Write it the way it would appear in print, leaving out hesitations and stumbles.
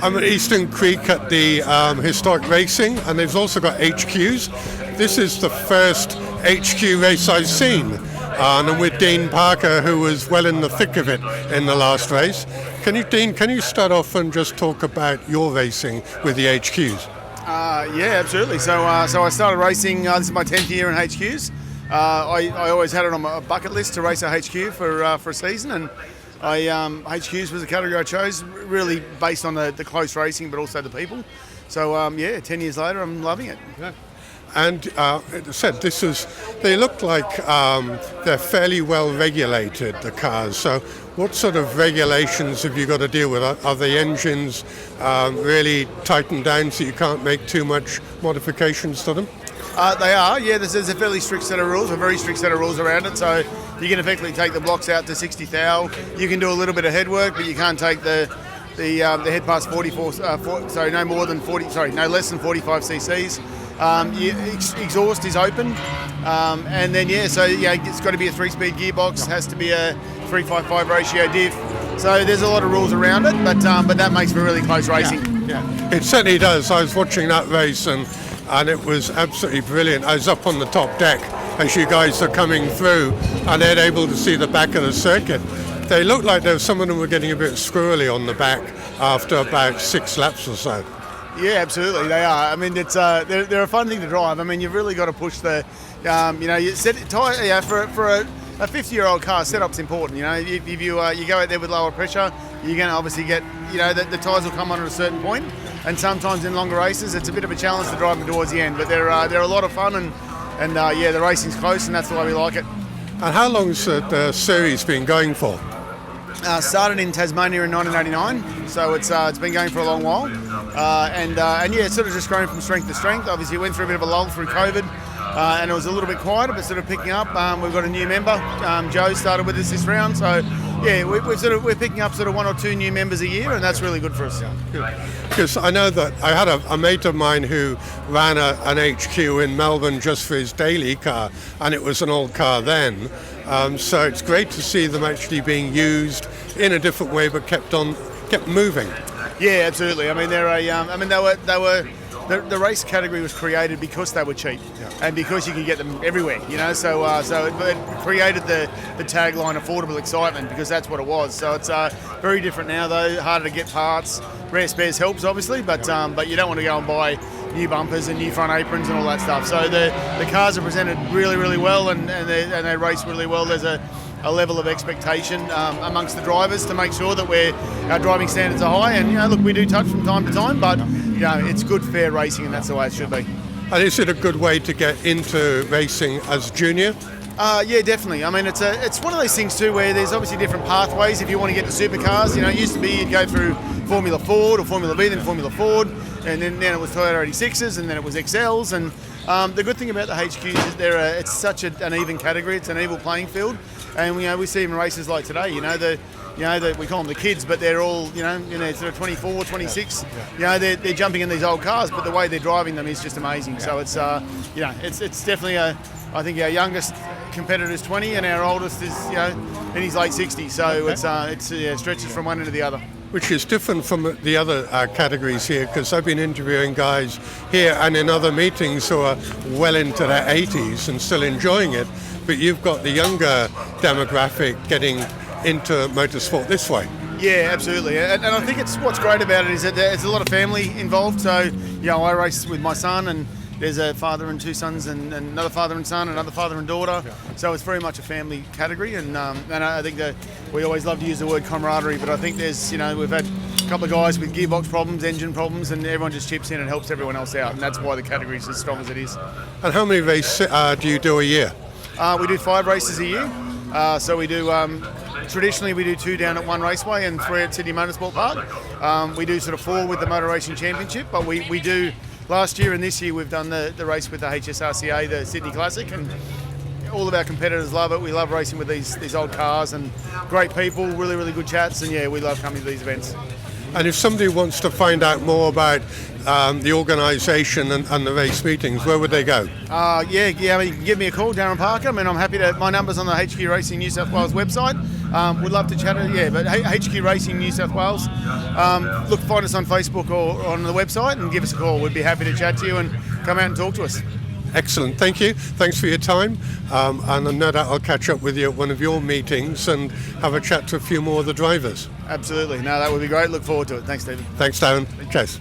I'm at Eastern Creek at the Historic Racing, and they've also got HQs. This is the first HQ race I've seen, and I'm with Dean Parker, who was well in the thick of it in the last race. Dean, can you start off and just talk about your racing with the HQs? Yeah, absolutely. So I started racing, this is my 10th year in HQs. I always had it on my bucket list to race a HQ for a season, and HQs was the category I chose, really based on the close racing, but also the people. So 10 years later, I'm loving it. Yeah. And it said they look like they're fairly well regulated, the cars. So what sort of regulations have you got to deal with? Are the engines really tightened down so you can't make too much modifications to them? They are, yeah. There's a fairly strict set of rules, a very strict set of rules around it. So you can effectively take the blocks out to 60 thou. You can do a little bit of head work, but you can't take the head past 44. No less than 45 cc's. Exhaust is open, and then it's got to be a 3-speed gearbox. Has to be a 355 ratio diff. So there's a lot of rules around it, but that makes for really close racing. Yeah, it certainly does. I was watching that race and it was absolutely brilliant. I was up on the top deck as you guys are coming through, and they're able to see the back of the circuit. They looked like some of them were getting a bit squirrely on the back after about 6 laps or so. Yeah, absolutely, they are. I mean, it's they're a fun thing to drive. I mean, you've really got to push the, you set it tight. For a 50-year-old car, setup's important. If you go out there with lower pressure, you're going to obviously get, the tyres will come on at a certain point. And sometimes in longer races, it's a bit of a challenge to drive them towards the end. But they're a lot of fun, and the racing's close, and that's the way we like it. And how long's the series been going for? Started in Tasmania in 1989, so it's been going for a long while, it's sort of just grown from strength to strength. Obviously, we went through a bit of a lull through COVID, and it was a little bit quieter, but sort of picking up. We've got a new member, Joe, started with us this round, so we're picking up sort of 1 or 2 new members a year, and that's really good for us. Good. Because I know that I had a mate of mine who ran an HQ in Melbourne just for his daily car, and it was an old car then. So it's great to see them actually being used in a different way, but kept moving. Yeah, absolutely. I mean, the race category was created because they were cheap, and because you can get them everywhere. So it created the tagline "affordable excitement" because that's what it was. So it's very different now, though. Harder to get parts. Rare spares helps, obviously, but you don't want to go and buy new bumpers and new front aprons and all that stuff. So the cars are presented really, really well, and they race really well. There's a level of expectation amongst the drivers to make sure that our driving standards are high. And look, we do touch from time to time, but it's good, fair racing, and that's the way it should be. And is it a good way to get into racing as junior? Yeah, definitely. I mean, it's one of those things too where there's obviously different pathways if you want to get to supercars. It used to be you'd go through Formula Ford or Formula Vee, then Formula Ford, and then it was Toyota 86s, and then it was XLs. And the good thing about the HQs is it's such an even category. It's an even playing field, and we see them in races like today. We call them the kids, but they're all sort of 24, 26. They're jumping in these old cars, but the way they're driving them is just amazing. So it's definitely I think our youngest competitor is 20, and our oldest is in his late 60s. So it stretches from one end to the other. Which is different from the other categories here, because I've been interviewing guys here and in other meetings who are well into their 80s and still enjoying it, but you've got the younger demographic getting into motorsport this way. Yeah, absolutely, and I think what's great about it is that there's a lot of family involved. So I race with my son, and there's a father and 2 sons, and another father and son, another father and daughter. So it's very much a family category, and I think that we always love to use the word camaraderie, but I think there's we've had a couple of guys with gearbox problems, engine problems, and everyone just chips in and helps everyone else out, and that's why the category is as strong as it is. And how many races do you do a year? We do 5 races a year. So we do traditionally we do 2 down at one raceway and 3 at Sydney Motorsports Park. We do sort of 4 with the Motor Racing Championship, but we do. Last year and this year we've done the race with the HSRCA, the Sydney Classic, and all of our competitors love it. We love racing with these old cars, and great people, really, really good chats, and we love coming to these events. And if somebody wants to find out more about the organisation and the race meetings, where would they go? I mean, you can give me a call, Darren Parker. I mean, I'm happy to. My number's on the HQ Racing New South Wales website. We'd love to chat. But HQ Racing New South Wales. Find us on Facebook or on the website and give us a call. We'd be happy to chat to you and come out and talk to us. Excellent, thank you. Thanks for your time. And no doubt I'll catch up with you at one of your meetings and have a chat to a few more of the drivers. Absolutely. No, that would be great. Look forward to it. Thanks, Stephen. Thanks, Darren. Cheers.